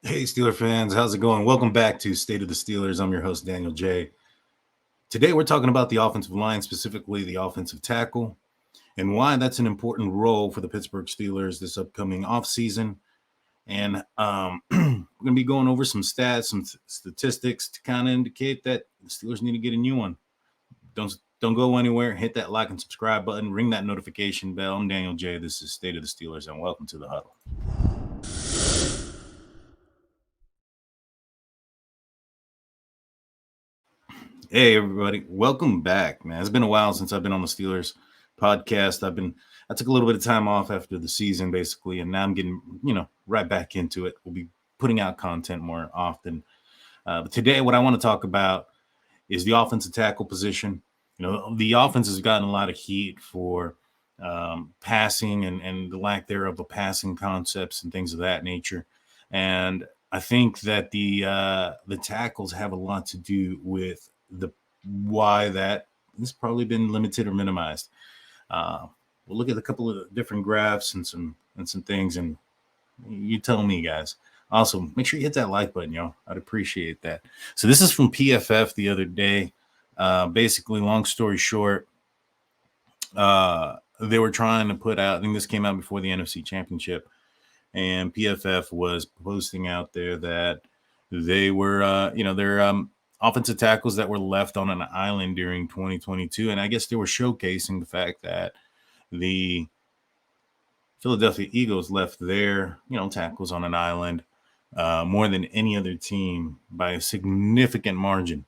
Hey, Steeler fans, how's it going? Welcome back to State of the Steelers. I'm your host, Daniel J. Today, we're talking about the offensive line, specifically the offensive tackle, and why that's an important role for the Pittsburgh Steelers this upcoming offseason. And we're going to be going over some stats, some statistics to kind of indicate that the Steelers need to get a new one. Don't go anywhere. Hit that like and subscribe button. Ring that notification bell. I'm Daniel J. This is State of the Steelers, and welcome to the Huddle. Hey everybody, welcome back, man. It's been a while since I've been on the Steelers podcast. I took a little bit of time off after the season, basically, and now I'm getting, right back into it. We'll be putting out content more often. But today, what I want to talk about is the offensive tackle position. The offense has gotten a lot of heat for passing and the lack thereof of passing concepts and things of that nature. And I think that the tackles have a lot to do with the why that has probably been limited or minimized. We'll look at a couple of different graphs and some things, and you tell me, guys. Also, make sure you hit that like button, y'all. I'd appreciate that. So this is from PFF the other day. Basically, long story short, they were trying to put out. I think this came out before the NFC Championship, and PFF was posting out there that they were, their offensive tackles that were left on an island during 2022, and I guess they were showcasing the fact that the Philadelphia Eagles left their, tackles on an island more than any other team by a significant margin.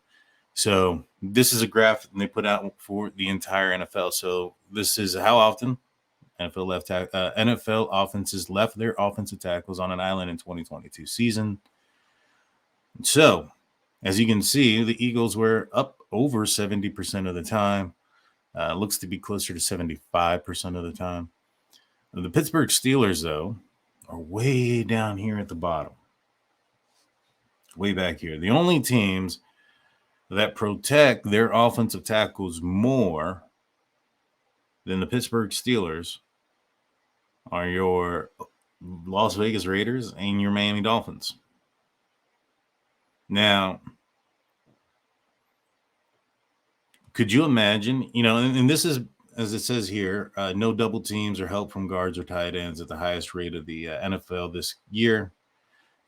So this is a graph they put out for the entire NFL. So this is how often NFL offenses left their offensive tackles on an island in 2022 season. So as you can see, the Eagles were up over 70% of the time. Looks to be closer to 75% of the time. The Pittsburgh Steelers, though, are way down here at the bottom. Way back here. The only teams that protect their offensive tackles more than the Pittsburgh Steelers are your Las Vegas Raiders and your Miami Dolphins. Now, could you imagine, and this is, as it says here, no double teams or help from guards or tight ends at the highest rate of the NFL this year.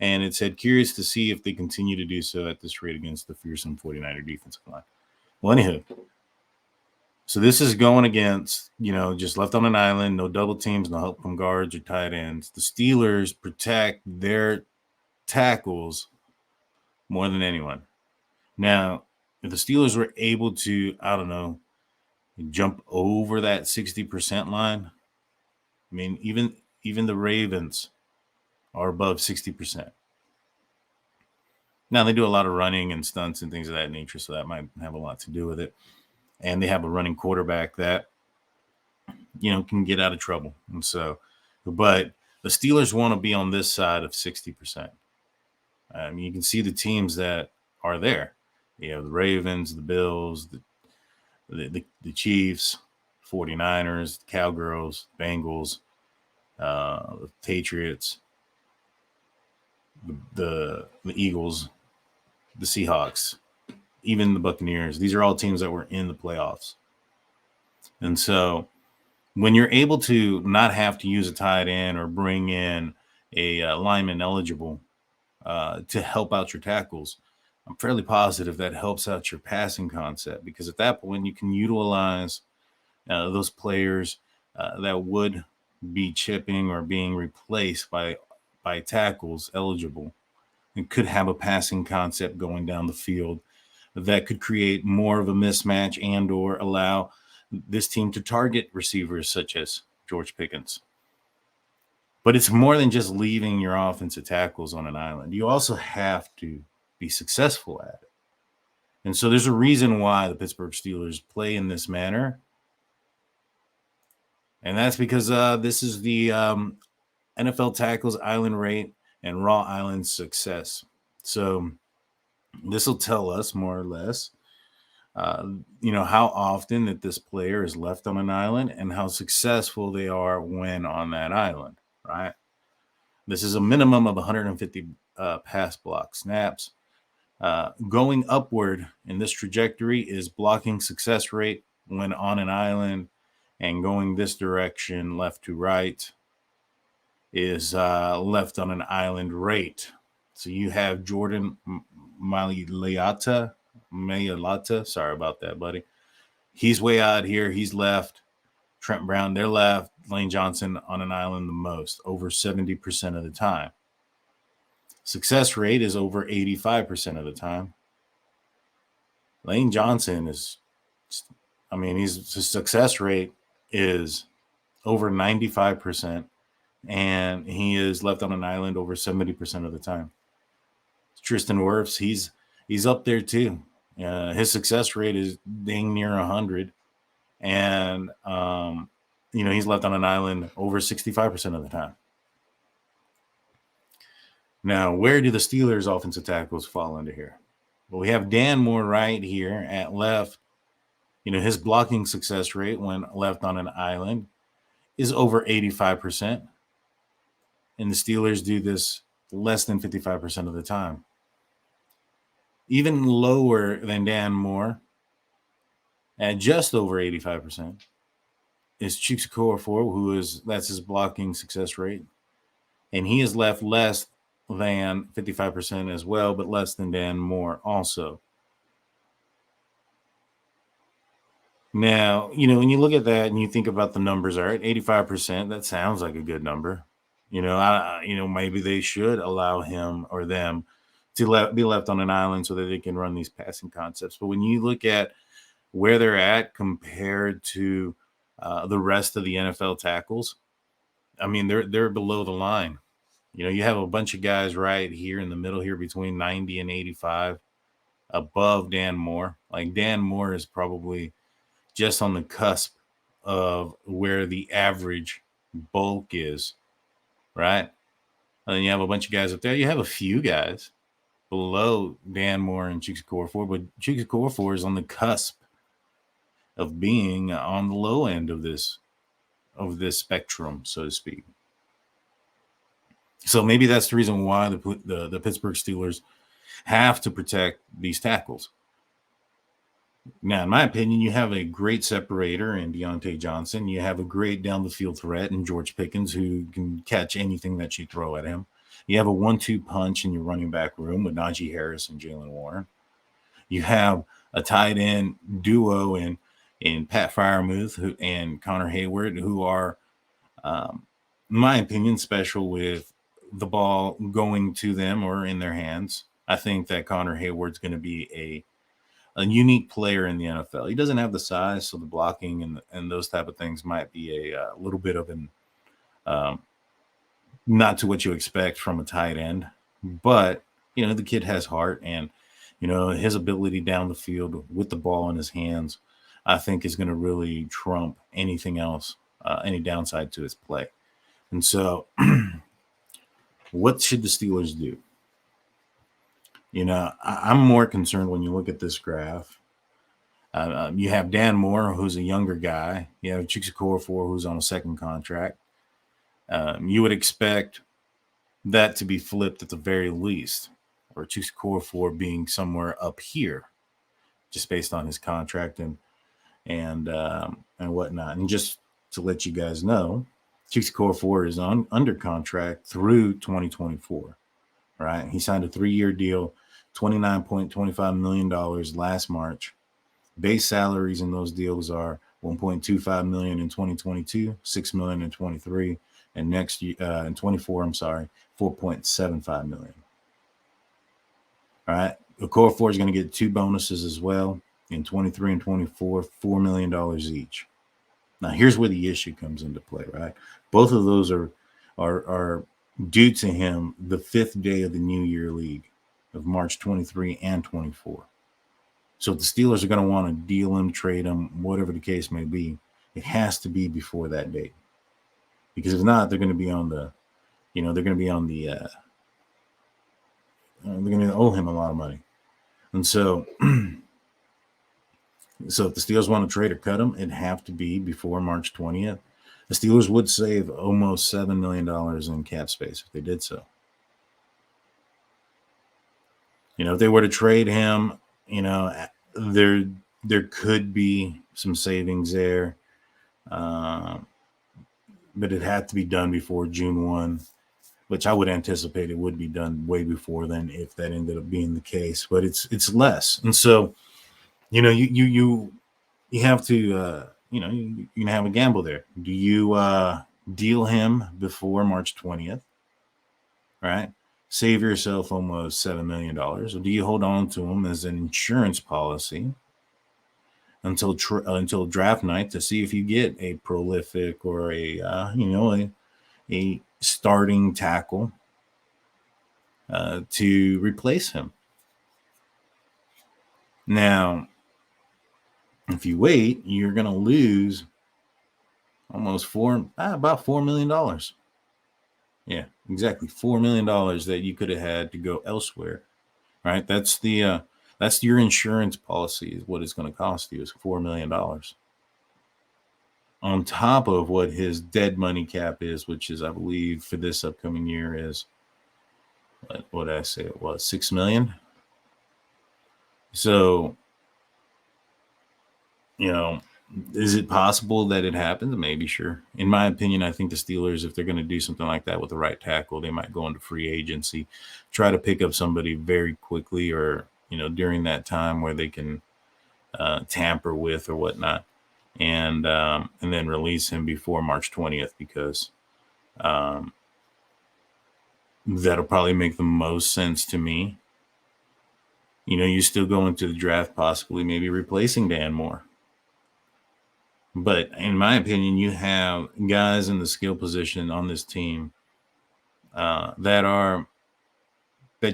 And it said, curious to see if they continue to do so at this rate against the fearsome 49er defensive line. Well, anywho, so this is going against, just left on an island, no double teams, no help from guards or tight ends. The Steelers protect their tackles more than anyone. Now, if the Steelers were able to, I don't know, jump over that 60% line, I mean, even the Ravens are above 60%. Now, they do a lot of running and stunts and things of that nature, so that might have a lot to do with it. And they have a running quarterback that, can get out of trouble. And so, but the Steelers want to be on this side of 60%. You can see the teams that are there. The Ravens, the Bills, the Chiefs, 49ers, the Cowgirls, Bengals, the Patriots, the Eagles, the Seahawks, even the Buccaneers. These are all teams that were in the playoffs. And so when you're able to not have to use a tight end or bring in a lineman eligible to help out your tackles, I'm fairly positive that helps out your passing concept, because at that point you can utilize those players that would be chipping or being replaced by tackles eligible, and could have a passing concept going down the field that could create more of a mismatch and or allow this team to target receivers such as George Pickens. But it's more than just leaving your offensive tackles on an island. You also have to be successful at it. And so there's a reason why the Pittsburgh Steelers play in this manner. And that's because this is the NFL tackles island rate and raw island success. So this will tell us more or less, how often that this player is left on an island and how successful they are when on that island, right? This is a minimum of 150 pass block snaps. Going upward in this trajectory is blocking success rate when on an island, and going this direction, left to right, is left on an island rate. So you have Jordan Mailata. Sorry about that, buddy. He's way out here. He's left. Trent Brown, they're left. Lane Johnson on an island the most, over 70% of the time. Success rate is over 85% of the time. Lane Johnson is, his success rate is over 95%, and he is left on an island over 70% of the time. Tristan Wirfs, he's up there too. His success rate is dang near 100, and he's left on an island over 65% of the time. Now, where do the Steelers' offensive tackles fall into here? Well, we have Dan Moore right here at left. His blocking success rate when left on an island is over 85%. And the Steelers do this less than 55% of the time. Even lower than Dan Moore, at just over 85%, is Chuks Okorafor, that's his blocking success rate. And he is left less than 55% as well, but less than Dan Moore also. Now, when you look at that and you think about the numbers, all right, 85%, that sounds like a good number. Maybe they should allow him or them to be left on an island so that they can run these passing concepts. But when you look at where they're at compared to the rest of the NFL tackles, they're below the line. You have a bunch of guys right here in the middle here between 90 and 85 above Dan Moore. Like Dan Moore is probably just on the cusp of where the average bulk is, right? And then you have a bunch of guys up there. You have a few guys below Dan Moore and Chuks Okorafor, but Chuks Okorafor is on the cusp of being on the low end of this spectrum, so to speak. So maybe that's the reason why the Pittsburgh Steelers have to protect these tackles. Now, in my opinion, you have a great separator in Deontay Johnson. You have a great down the field threat in George Pickens, who can catch anything that you throw at him. You have a 1-2 punch in your running back room with Najee Harris and Jalen Warren. You have a tight end duo in Pat Freiermuth and Connor Hayward, who are, in my opinion, special with the ball going to them or in their hands. I think that Connor Hayward's going to be a unique player in the NFL. He doesn't have the size, so the blocking and those type of things might be a little bit of an not to what you expect from a tight end. But, the kid has heart, and, his ability down the field with the ball in his hands, I think is going to really trump anything else, any downside to his play. And so what should the Steelers do? I'm more concerned when you look at this graph. You have Dan Moore, who's a younger guy. You have Chuks Okorafor, who's on a second contract. You would expect that to be flipped at the very least, or Chuks Okorafor being somewhere up here, just based on his contract and whatnot. And just to let you guys know, Chuks Okorafor is under contract through 2024. Right? He signed a 3-year deal, $29.25 million last March. Base salaries in those deals are $1.25 million in 2022, $6 million in 23, and next year in 24, $4.75 million. All right. Okorafor is going to get 2 bonuses as well in 23 and 24, $4 million each. Now, here's where the issue comes into play, right? Both of those are due to him the 5th day of the New Year League of March 23 and 24. So if the Steelers are going to want to deal him, trade him, whatever the case may be, it has to be before that date. Because if not, they're going to be on the, they're going to be on the, they're going to owe him a lot of money. And so, so if the Steelers want to trade or cut him, it'd have to be before March 20th. The Steelers would save almost $7 million in cap space if they did so. If they were to trade him, there could be some savings there. But it had to be done before June 1, which I would anticipate it would be done way before then if that ended up being the case. But it's less. And so, you have to, you can have a gamble there. Do you deal him before March 20th, right? Save yourself almost $7 million, or do you hold on to him as an insurance policy until draft night to see if you get a prolific or a starting tackle to replace him? Now, if you wait, you're going to lose almost about $4 million. Yeah, exactly. $4 million that you could have had to go elsewhere, right? That's your insurance policy is what it's going to cost you is $4 million. On top of what his dead money cap is, which is, I believe, for this upcoming year is, what did I say it was, $6 million? So, is it possible that it happens? Maybe, sure. In my opinion, I think the Steelers, if they're going to do something like that with the right tackle, they might go into free agency, try to pick up somebody very quickly or, during that time where they can tamper with or whatnot, and then release him before March 20th because that'll probably make the most sense to me. You still go into the draft possibly maybe replacing Dan Moore. But in my opinion, you have guys in the skill position on this team that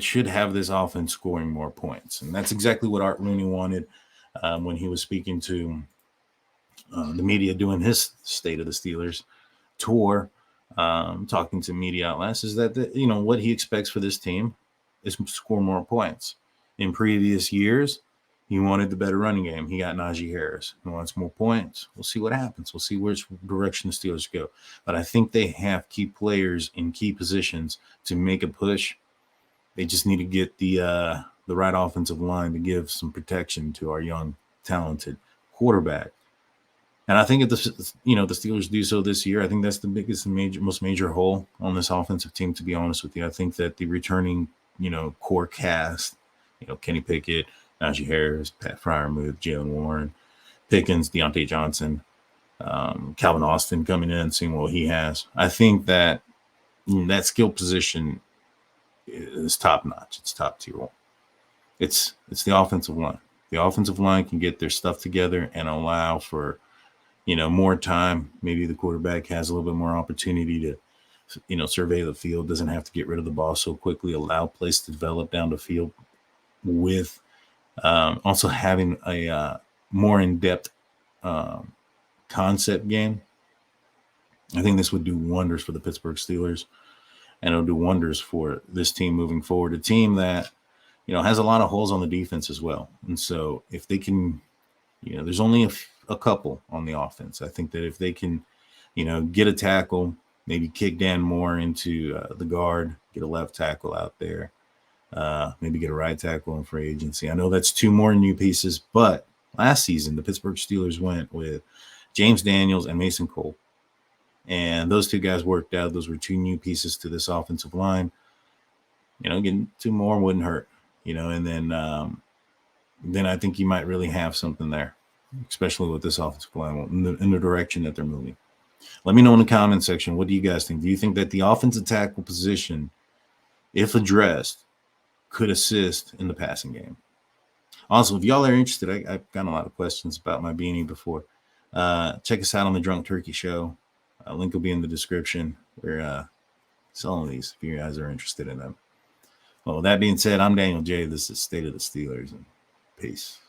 should have this offense scoring more points. And that's exactly what Art Rooney wanted when he was speaking to the media doing his State of the Steelers tour, talking to media outlets, is that, what he expects for this team is to score more points. In previous years, he wanted the better running game. He got Najee Harris. He wants more points. We'll see what happens. We'll see which direction the Steelers go. But I think they have key players in key positions to make a push. They just need to get the right offensive line to give some protection to our young, talented quarterback. And I think if the Steelers do so this year, I think that's the biggest and most major hole on this offensive team, to be honest with you. I think that the returning, core cast, Kenny Pickett, Najee Harris, Pat Freiermuth, Jalen Warren, Pickens, Deontay Johnson, Calvin Austin coming in and seeing what he has. I think that that skill position is top notch. It's top tier. It's the offensive line. The offensive line can get their stuff together and allow for, more time. Maybe the quarterback has a little bit more opportunity to, survey the field, doesn't have to get rid of the ball so quickly, allow plays to develop down the field with also having a more in-depth concept game. I think this would do wonders for the Pittsburgh Steelers, and it'll do wonders for this team moving forward, a team that, has a lot of holes on the defense as well. And so if they can, there's only a couple on the offense. I think that if they can, get a tackle, maybe kick Dan Moore into the guard, get a left tackle out there, maybe get a right tackle in free agency. I know that's two more new pieces, but last season, the Pittsburgh Steelers went with James Daniels and Mason Cole. And those two guys worked out. Those were two new pieces to this offensive line. Getting two more wouldn't hurt, and then I think you might really have something there, especially with this offensive line in the direction that they're moving. Let me know in the comment section. What do you guys think? Do you think that the offensive tackle position, if addressed, could assist in the passing game? Also, if y'all are interested, I've gotten a lot of questions about my beanie before. Check us out on the Drunk Turkey Show. Link will be in the description. We're selling these if you guys are interested in them. Well, with that being said, I'm Daniel J. This is State of the Steelers, and peace.